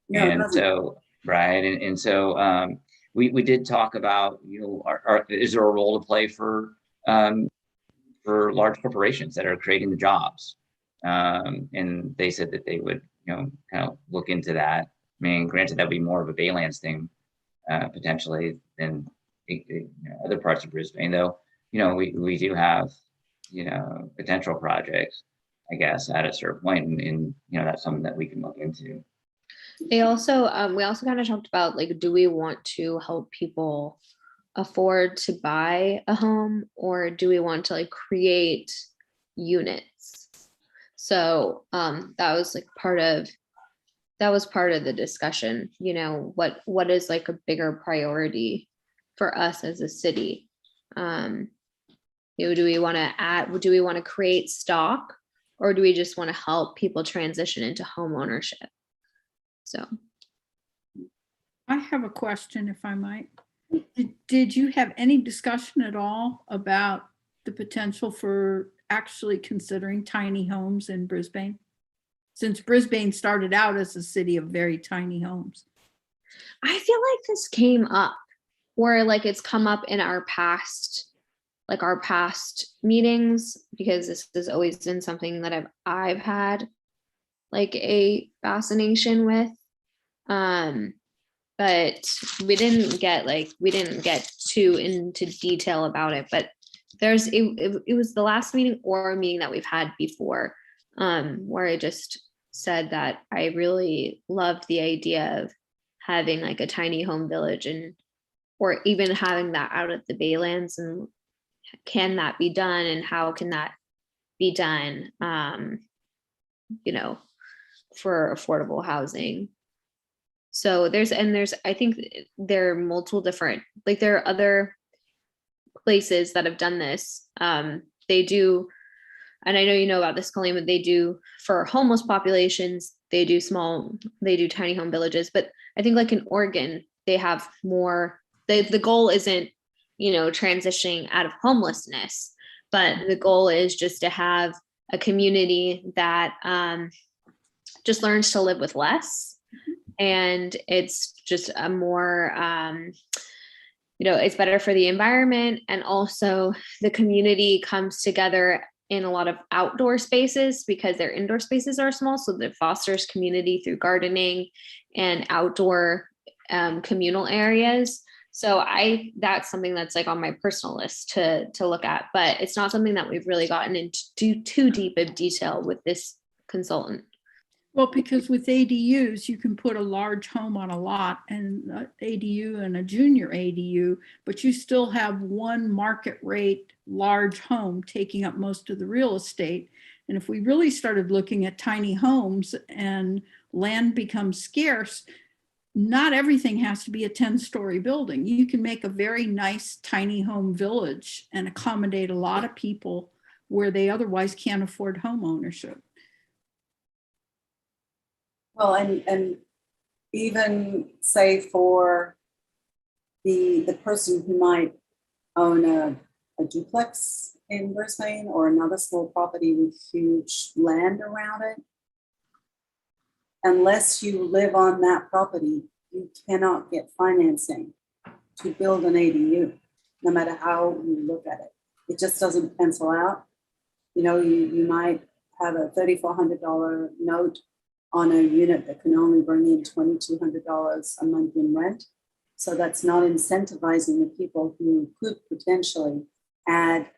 No, it And doesn't. so, right. And so we did talk about, is there a role to play for large corporations that are creating the jobs? And they said that they would, kind of look into that. I mean, granted, that'd be more of a Baylands thing, potentially than other parts of Brisbane, though. We do have, potential projects, I guess, at a certain point, and that's something that we can look into. They also, we also kind of talked about, like, do we want to help people afford to buy a home, or do we want to like create units? So that was part of the discussion. What is like a bigger priority for us as a city? Do we want to create stock, or do we just want to help people transition into home ownership? So I have a question, if I might. Did you have any discussion at all about the potential for actually considering tiny homes in Brisbane? Since Brisbane started out as a city of very tiny homes. I feel like this came up, or like it's come up in our past meetings, because this has always been something that I've had like a fascination with. But we didn't get too into detail about it. But it was the last meeting or a meeting that we've had before, where I just said that I really loved the idea of having like a tiny home village, or even having that out at the Baylands, and can that be done, and how can that be done, for affordable housing. So I think there are multiple different, like there are other places that have done this. They do, and I know you know about this, Colleen, but they do for homeless populations, they do tiny home villages. But I think like in Oregon, they have more, the goal isn't, transitioning out of homelessness, but the goal is just to have a community that just learns to live with less. And it's just a more, it's better for the environment. And also the community comes together in a lot of outdoor spaces, because their indoor spaces are small. So it fosters community through gardening and outdoor communal areas. So that's something that's like on my personal list to look at, but it's not something that we've really gotten into too deep of detail with this consultant. Well, because with ADUs, you can put a large home on a lot, and ADU and a junior ADU, but you still have one market rate large home taking up most of the real estate. And if we really started looking at tiny homes and land becomes scarce, not everything has to be a 10-story building. You can make a very nice tiny home village and accommodate a lot of people where they otherwise can't afford home ownership. Well, and even say for the person who might own a duplex in Brisbane, or another small property with huge land around it, unless you live on that property, you cannot get financing to build an ADU, no matter how you look at it. It just doesn't pencil out. You might have a $3,400 note on a unit that can only bring in $2,200 a month in rent. So that's not incentivizing the people who could potentially add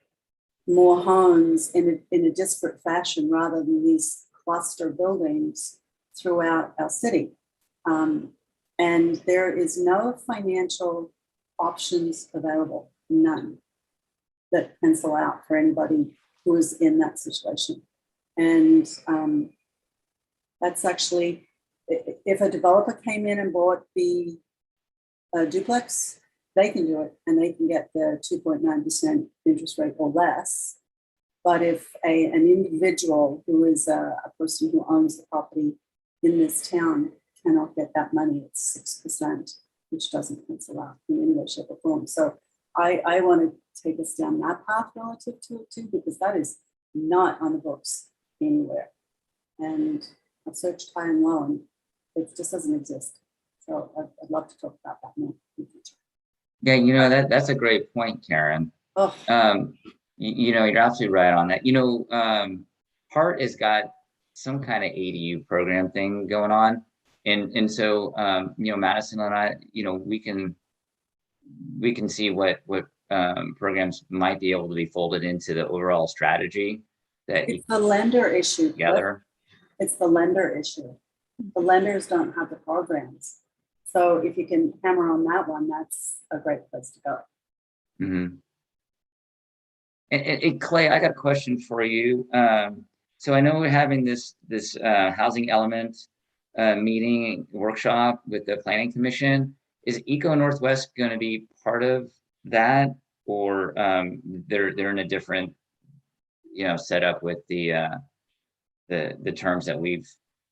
more homes in a disparate fashion, rather than these cluster buildings throughout our city. And there is no financial options available, none, that pencil out for anybody who is in that situation. And that's actually, if a developer came in and bought the duplex, they can do it, and they can get the 2.9% interest rate or less. But if an individual who is a person who owns the property in this town cannot get that money, it's 6%, which doesn't pencil out in any way, shape, or form. So I want to take us down that path relative to it too, because that is not on the books anywhere. And I've searched high and low and it just doesn't exist. So I'd love to talk about that more in the future. Yeah, you know, that's a great point, Karen. Oh, You know, you're absolutely right on that. You know, Hart has got some kind of ADU program thing going on. And so, you know, Madison and I, you know, we can see what programs might be able to be folded into the overall strategy that it's the lender issue. together. It's the lender issue. The lenders don't have the programs. So if you can hammer on that one, that's a great place to go. Mm-hmm. And Clay, I got a question for you. So I know we're having this housing element meeting workshop with the Planning Commission. Is Eco Northwest going to be part of that, or they're in a different, you know, setup with the terms that we've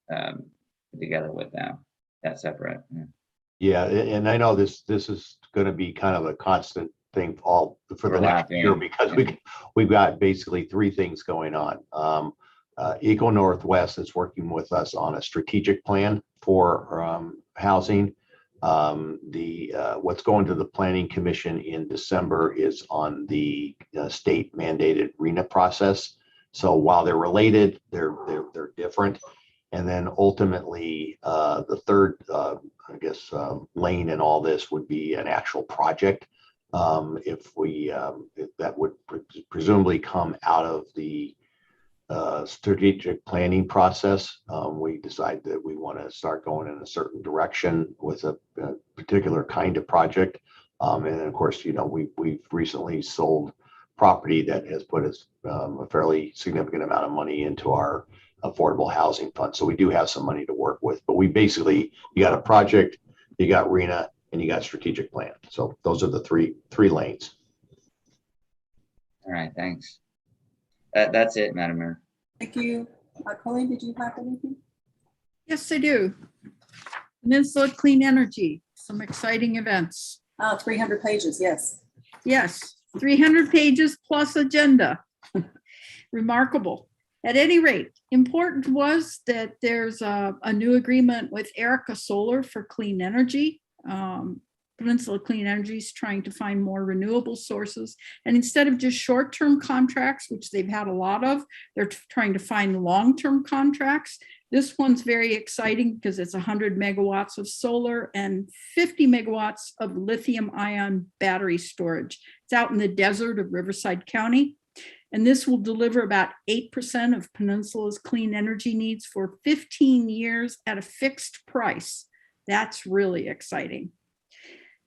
put together with them? That's separate. Yeah. Yeah, and I know this is going to be kind of a constant thing for the next year, because we've got basically three things going on. Eco Northwest is working with us on a strategic plan for housing. What's going to the Planning Commission in December is on the state mandated RENA process. So while they're related, they're different. And then ultimately, the third, I guess, lane in all this would be an actual project. If that would presumably come out of the strategic planning process, we decide that we want to start going in a certain direction with a particular kind of project. And then, of course, you know, we've recently sold property that has put us a fairly significant amount of money into our affordable housing fund. So we do have some money to work with, but we basically, you got a project, you got RENA, and you got strategic plan. So those are the three lanes. All right, thanks. That's it, Madam Mayor. Thank you. Colleen, did you have anything? Yes, I do. Peninsula Clean Energy, some exciting events. 300 pages, yes. Yes, 300 pages plus agenda. Remarkable. At any rate, important was that there's a new agreement with Erica Solar for clean energy. Peninsula Clean Energy is trying to find more renewable sources. And instead of just short-term contracts, which they've had a lot of, they're trying to find long-term contracts. This one's very exciting because it's 100 megawatts of solar and 50 megawatts of lithium ion battery storage. It's out in the desert of Riverside County. And this will deliver about 8% of Peninsula's clean energy needs for 15 years at a fixed price. That's really exciting.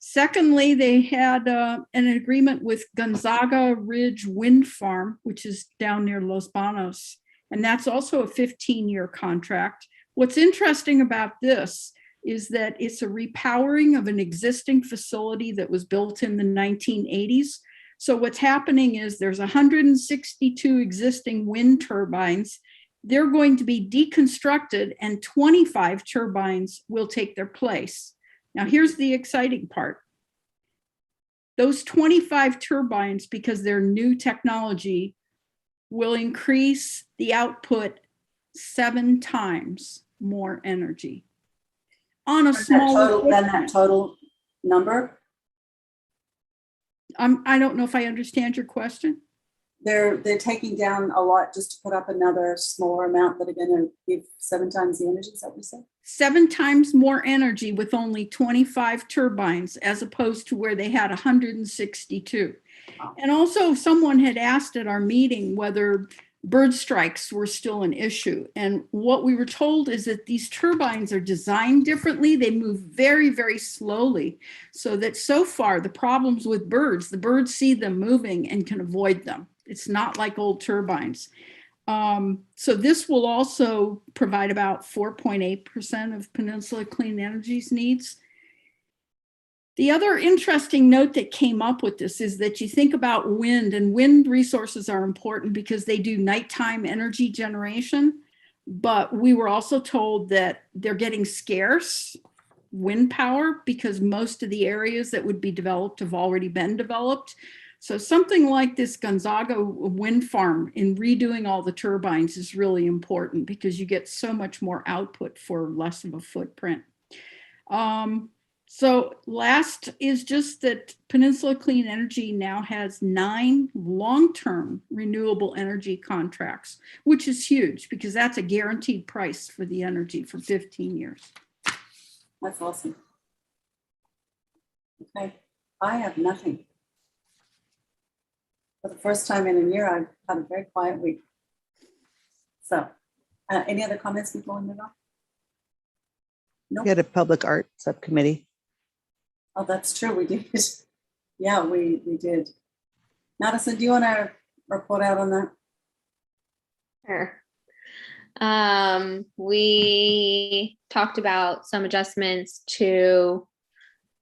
Secondly, they had an agreement with Gonzaga Ridge Wind Farm, which is down near Los Banos. And that's also a 15-year contract. What's interesting about this is that it's a repowering of an existing facility that was built in the 1980s. So what's happening is there's 162 existing wind turbines. They're going to be deconstructed and 25 turbines will take their place. Now, here's the exciting part. Those 25 turbines, because they're new technology, will increase the output 7 times more energy on a smaller than that total number. I don't know if I understand your question. They're taking down a lot just to put up another smaller amount that are going to give 7 times the energy. Is that what you said? 7 times more energy with only 25 turbines, as opposed to where they had 162. Wow. And also, someone had asked at our meeting whether bird strikes were still an issue. And what we were told is that these turbines are designed differently. They move very, very slowly, so that so far the problems with birds, the birds see them moving and can avoid them. It's not like old turbines. So this will also provide about 4.8% of Peninsula Clean Energy's needs. The other interesting note that came up with this is that you think about wind, and wind resources are important because they do nighttime energy generation. But we were also told that they're getting scarce wind power because most of the areas that would be developed have already been developed. So something like this Gonzaga wind farm in redoing all the turbines is really important because you get so much more output for less of a footprint. So last is just that Peninsula Clean Energy now has 9 long-term renewable energy contracts, which is huge because that's a guaranteed price for the energy for 15 years. That's awesome. Okay, I have nothing. For the first time in a year, I've had a very quiet week. So, any other comments before we move on? Nope. We had a public art subcommittee. Oh, that's true. We did. Yeah, we did. Madison, do you want to report out on that? Sure. We talked about some adjustments to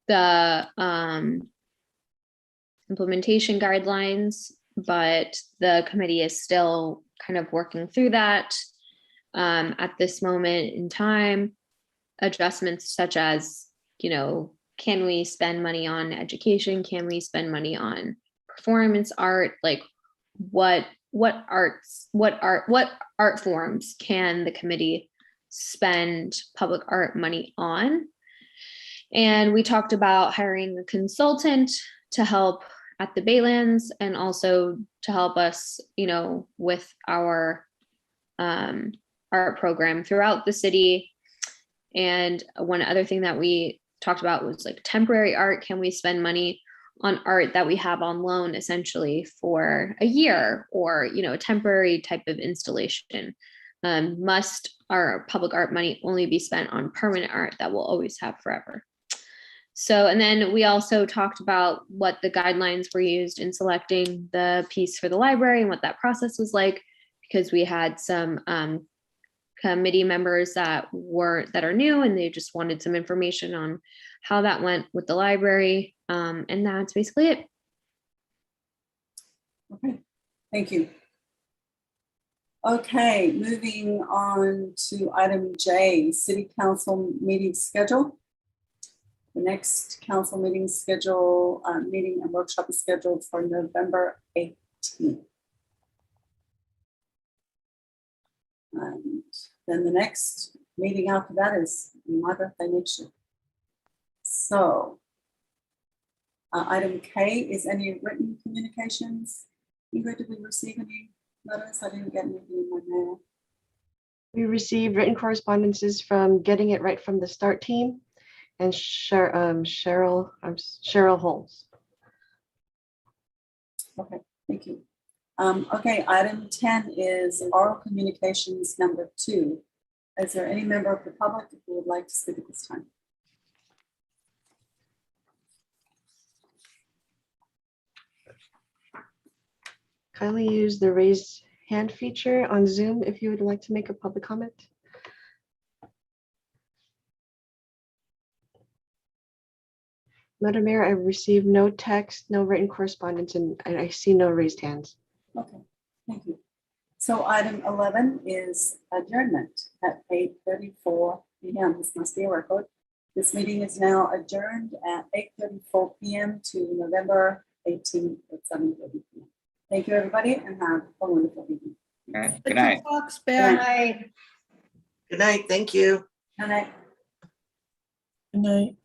the implementation guidelines, but the committee is still kind of working through that. At this moment in time, adjustments such as, you know, can we spend money on education? Can we spend money on performance art? Like what art forms can the committee spend public art money on? And we talked about hiring a consultant to help at the Baylands and also to help us, you know, with our art program throughout the city. And one other thing that we talked about was like temporary art. Can we spend money on art that we have on loan essentially for a year, or, you know, a temporary type of installation? Must our public art money only be spent on permanent art that we'll always have forever? So, and then we also talked about what the guidelines were used in selecting the piece for the library and what that process was like, because we had some committee members that are new and they just wanted some information on how that went with the library. And that's basically it. Okay, thank you. Okay, moving on to item J, City Council meeting schedule. The next council meeting meeting and workshop is scheduled for November 18th. And then the next meeting after that is my birthday next year. So item K is any written communications. Ingrid, did we receive any letters? I didn't get anything in my mail. We received written correspondences from Getting It Right from the Start team and Cheryl Holmes. Okay, thank you. Okay, item 10 is oral communications number 2. Is there any member of the public who would like to speak at this time? Kindly use the raise hand feature on Zoom if you would like to make a public comment. Madam Mayor, I received no text, no written correspondence, and I see no raised hands. Okay, thank you. So item 11 is adjournment at 8:34 p.m. This must be a record. This meeting is now adjourned at 8:34 p.m. to November 18th at 7:30 p.m. Thank you, everybody, and have a wonderful evening. All right, good night. Good night. Good night. Thank you. Good night. Good night.